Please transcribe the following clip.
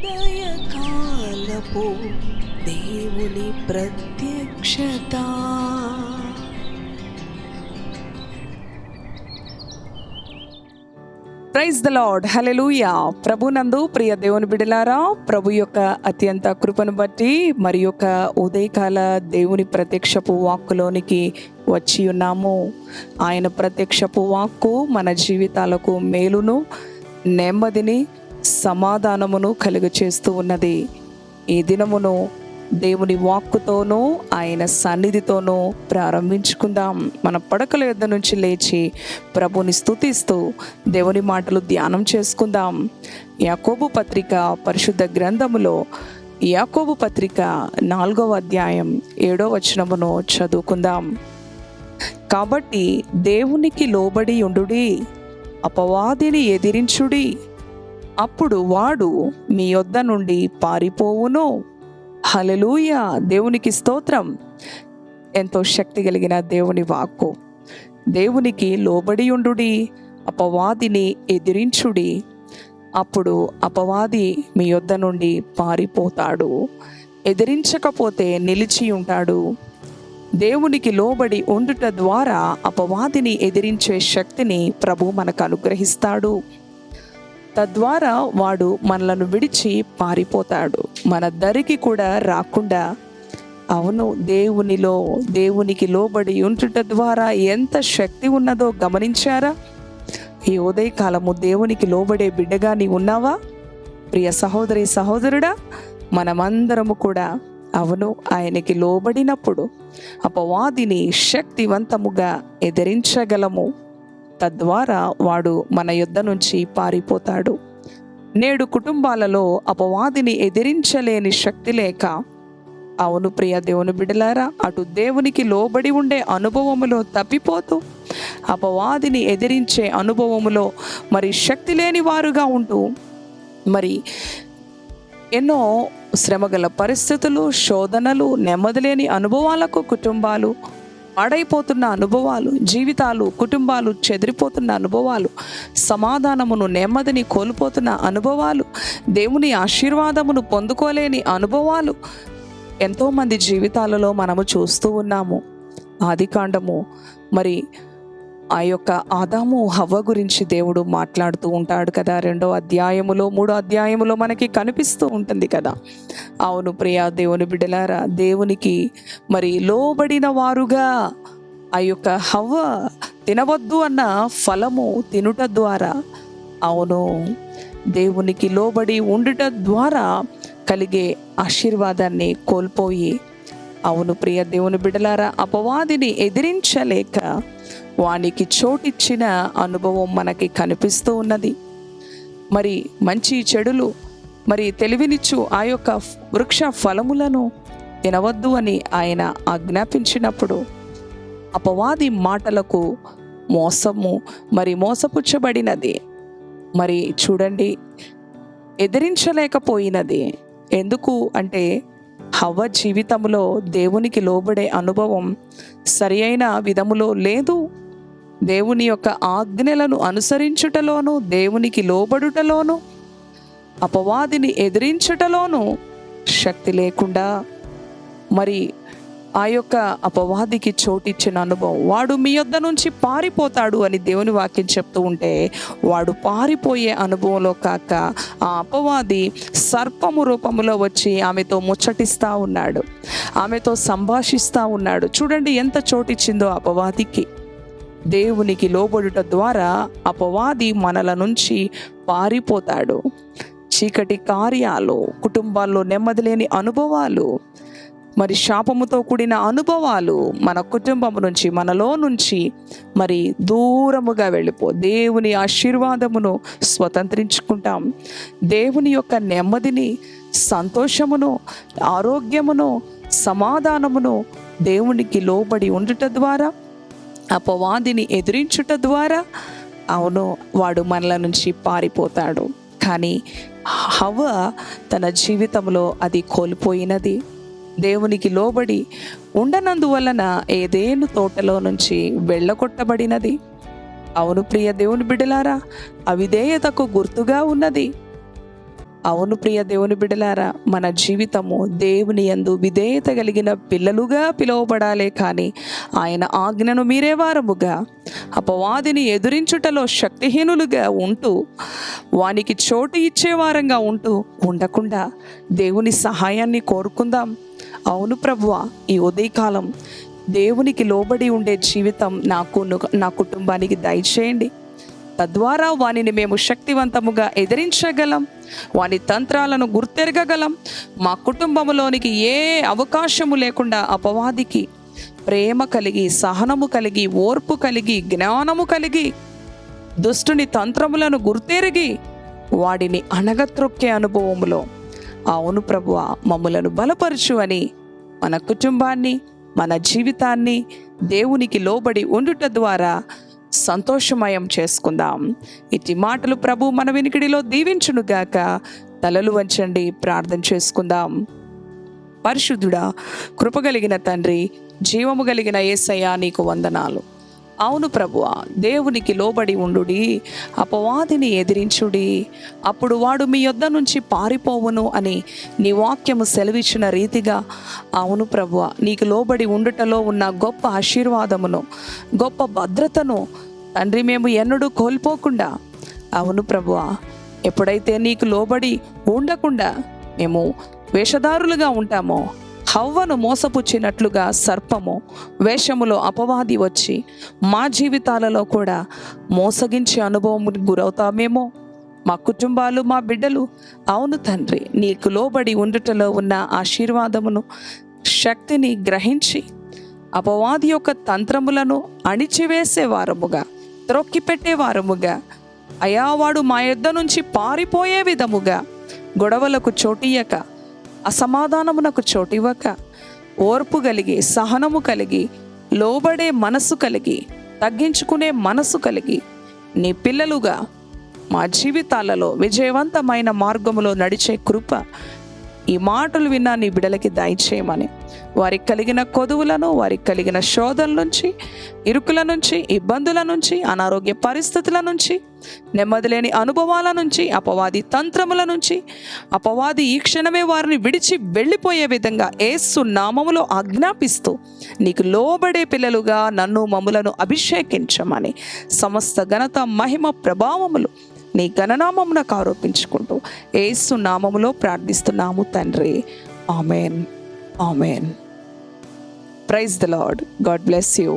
ఉదయకాలపు దేవుని ప్రత్యక్షత. ప్రైజ్ ద లార్డ్, హల్లెలూయా. ప్రభునందు ప్రియ దేవుని బిడ్డలారా, ప్రభు యొక్క అత్యంత కృపను బట్టి మరి యొక్క ఉదయకాల దేవుని ప్రత్యక్షపు వాక్కులోనికి వచ్చి ఉన్నాము. ఆయన ప్రత్యక్షపు వాక్కు మన జీవితాలకు మేలును, నెమ్మదిని, సమాధానమును కలుగచేస్తూ ఉన్నది. ఈ దినమును దేవుని వాక్కుతోనూ ఆయన సన్నిధితోనూ ప్రారంభించుకుందాం. మన పడకల యొద్ద నుంచి లేచి ప్రభుని స్తుతిస్తూ దేవుని మాటలు ధ్యానం చేసుకుందాం. యాకోబు పత్రిక పరిశుద్ధ గ్రంథములో యాకోబు పత్రిక 4వ అధ్యాయం 7వ వచనమును చదువుకుందాం. కాబట్టి దేవునికి లోబడి ఉండుడి, అపవాదిని ఎదిరించుడి, అప్పుడు వాడు మీ యొద్ద నుండి పారిపోవును. హల్లెలూయా. దేవునికి స్తోత్రం. ఎంతో శక్తి కలిగిన దేవుని వాక్కు. దేవునికి లోబడి ఉండుడి, అపవాదిని ఎదిరించుడి, అప్పుడు అపవాది మీ యొద్ద నుండి పారిపోతాడు. ఎదిరించకపోతే నిలిచి ఉంటాడు. దేవునికి లోబడి ఉండుట ద్వారా అపవాదిని ఎదిరించే శక్తిని ప్రభు మనకు అనుగ్రహిస్తాడు. తద్వారా వాడు మనలను విడిచి పారిపోతాడు, మన దరికి కూడా రాకుండా. అవును, దేవునికి లోబడి ఉంటుట ద్వారా ఎంత శక్తి ఉన్నదో గమనించారా? ఈ ఉదయకాలము దేవునికి లోబడే బిడ్డగా నీ ఉన్నావా? ప్రియ సహోదరి సహోదరుడా, మనమందరము కూడా అవును ఆయనకి లోబడినప్పుడు అపవాదిని శక్తివంతముగా ఎదిరించగలము. తద్వారా వాడు మన యొద్ద నుంచి పారిపోతాడు. నేడు కుటుంబాలలో అపవాదిని ఎదిరించలేని శక్తి లేక, అవును ప్రియ దేవుని బిడ్డలారా, అటు దేవునికి లోబడి ఉండే అనుభవములో తప్పిపోతూ అపవాదిని ఎదిరించే అనుభవములో మరి శక్తి లేని వారుగా ఉంటూ మరి ఎన్నో శ్రమగల పరిస్థితులు, శోధనలు, నెమ్మది లేని అనుభవాలకు కుటుంబాలు పాడైపోతున్న అనుభవాలు, జీవితాలు, కుటుంబాలు చెదిరిపోతున్న అనుభవాలు, సమాధానమును, నెమ్మదిని కోల్పోతున్న అనుభవాలు, దేవుని ఆశీర్వాదమును పొందుకోలేని అనుభవాలు ఎంతోమంది జీవితాలలో మనము చూస్తూ ఉన్నాము. ఆదికాండము మరి ఆ యొక్క ఆదాము హవ్వ గురించి దేవుడు మాట్లాడుతూ ఉంటాడు కదా. 2వ అధ్యాయములో 3వ అధ్యాయములో మనకి కనిపిస్తూ ఉంటుంది కదా. అవును ప్రియా దేవుని బిడ్డలారా, దేవునికి మరి లోబడిన వారుగా ఆ యొక్క హవ్వ తినవద్దు అన్న ఫలము తినుట ద్వారా, అవును దేవునికి లోబడి ఉండుట ద్వారా కలిగే ఆశీర్వాదాన్ని కోల్పోయి, అవును ప్రియ దేవుని బిడ్డలారా, అపవాదిని ఎదిరించలేక వానికి చోటిచ్చిన అనుభవం మనకి కనిపిస్తూ ఉన్నది. మరి మంచి చెడులు మరి తెలివినిచ్చు ఆ యొక్క వృక్ష ఫలములను తినవద్దు అని ఆయన ఆజ్ఞాపించినప్పుడు అపవాది మాటలకు మోసపుచ్చబడినది. మరి చూడండి, ఎదిరించలేకపోయినది. ఎందుకు అంటే హవ్వ జీవితంలో దేవునికి లోబడే అనుభవం సరి అయిన విధములో లేదు. దేవుని యొక్క ఆజ్ఞలను అనుసరించుటలోను, దేవునికి లోబడుటలోను, అపవాదిని ఎదిరించుటలోను శక్తి లేకుండా మరి ఆ యొక్క అపవాదికి చోటిచ్చిన అనుభవం, వాడు మీ యొద్ద నుంచి పారిపోతాడు అని దేవుని వాక్యం చెప్తూ ఉంటే, వాడు పారిపోయే అనుభవంలో కాక ఆ అపవాది సర్పము రూపములో వచ్చి ఆమెతో ముచ్చటిస్తూ ఉన్నాడు, ఆమెతో సంభాషిస్తూ ఉన్నాడు. చూడండి ఎంత చోటిచ్చిందో అపవాదికి. దేవునికి లోబడుట ద్వారా అపవాది మనల నుంచి పారిపోతాడు. చీకటి కార్యాలు, కుటుంబాల్లో నెమ్మది లేని అనుభవాలు, మరి శాపముతో కూడిన అనుభవాలు మన కుటుంబం నుంచి, మనలో నుంచి మరి దూరముగా దేవుని ఆశీర్వాదమును స్వతంత్రించుకుంటాం. దేవుని యొక్క నెమ్మదిని, సంతోషమును, ఆరోగ్యమును, సమాధానమును దేవునికి లోబడి ఉండుట ద్వారా, అపవాదిని ఎదిరించుట ద్వారా, అవును వాడు మనల నుంచి పారిపోతాడు. కానీ హవ్వ తన జీవితంలో అది కోల్పోయినది. దేవునికి లోబడి ఉండనందువలన ఏదేను తోటలో నుంచి వెళ్ళగొట్టబడినది. అవును ప్రియ దేవుని బిడ్డలారా, అవిధేయతకు గుర్తుగా ఉన్నది. అవును ప్రియ దేవుని బిడ్డలారా, మన జీవితము దేవుని యందు విధేయత కలిగిన పిల్లలుగా పిలువబడాలే కానీ ఆయన ఆజ్ఞను మీరే వారముగా, అపవాదిని ఎదురించుటలో శక్తిహీనులుగా ఉంటూ వానికి చోటు ఇచ్చేవారంగా ఉండకుండా దేవుని సహాయాన్ని కోరుకుందాం. అవును ప్రభువా, ఈ ఉదయకాలం దేవునికి లోబడి ఉండే జీవితం నా కుటుంబానికి దయచేయండి. తద్వారా వానిని మేము శక్తివంతముగా ఎదిరించగలం, వాని తంత్రాలను గుర్తెరగగలం. మా కుటుంబంలోనికి ఏ అవకాశము లేకుండా అపవాదికి ప్రేమ కలిగి, సహనము కలిగి, ఓర్పు కలిగి, జ్ఞానము కలిగి, దుష్టుని తంత్రములను గుర్తెరిగి వాడిని అణగత్రొక్కే అనుభవములో అవును ప్రభువా మమ్ములను బలపరచు అని మన కుటుంబాన్ని, మన జీవితాన్ని దేవునికి లోబడి ఉండుట ద్వారా సంతోషమయం చేసుకుందాం. ఇట్టి మాటలు ప్రభు మన వినికిడిలో దీవించునుగాక. తలలు వంచండి, ప్రార్థన చేసుకుందాం. పరిశుద్ధుడా, కృపగలిగిన తండ్రి, జీవము కలిగిన యేసయ్యా, నీకు వందనాలు. అవును ప్రభువా, దేవునికి లోబడి ఉండుడి, అపవాదిని ఎదిరించుడి, అప్పుడు వాడు మీ యొద్ద నుంచి పారిపోవును అని నీ వాక్యము సెలవిచ్చిన రీతిగా అవును ప్రభువా, నీకు లోబడి ఉండుటలో ఉన్న గొప్ప ఆశీర్వాదమును, గొప్ప భద్రతను తండ్రి మేము ఎన్నడూ కోల్పోకుండా అవును ప్రభువా, ఎప్పుడైతే నీకు లోబడి ఉండకుండా మేము వేషధారులుగా ఉంటామో, హవ్వను మోసపుచ్చినట్లుగా సర్పము వేషములో అపవాది వచ్చి మా జీవితాలలో కూడా మోసగించే అనుభవం గురవుతామేమో. మా కుటుంబాలు, మా బిడ్డలు అవును తండ్రి నీకు లోబడి ఉండుటలో ఉన్న ఆశీర్వాదమును, శక్తిని గ్రహించి అపవాది యొక్క తంత్రములను అణిచివేసే వారముగా, త్రొక్కిపెట్టే వారముగా, అయా వాడు మా యొద్ద నుంచి పారిపోయే విధముగా, గొడవలకు చోటియ్యక, అసమాధానమునకు చోటివ్వక, ఓర్పు కలిగి, సహనము కలిగి, లోబడే మనసు కలిగి, తగ్గించుకునే మనసు కలిగి నీ పిల్లలుగా మా జీవితాలలో విజయవంతమైన మార్గములో నడిచే కృప ఈ మాటలు విన్నా నీ బిడలకి దయచేయమని, వారికి కలిగిన కొదువులను, వారికి కలిగిన శోధనల నుంచి, ఇరుకుల నుంచి, ఇబ్బందుల నుంచి, అనారోగ్య పరిస్థితుల నుంచి, నెమ్మది లేని అనుభవాల నుంచి, అపవాది తంత్రముల నుంచి, అపవాది ఈ క్షణమే వారిని విడిచి వెళ్ళిపోయే విధంగా యేసు నామములో ఆజ్ఞాపిస్తూ నీకు లోబడే పిల్లలుగా నన్ను మమ్ములను అభిషేకించమని సమస్త ఘనత, మహిమ, ప్రభావములు నీ ఘననామమునకు ఆరోపించుకుంటూ యేసు నామములో ప్రార్థిస్తున్నాము తండ్రి. Amen. Amen. Praise the Lord. God bless you.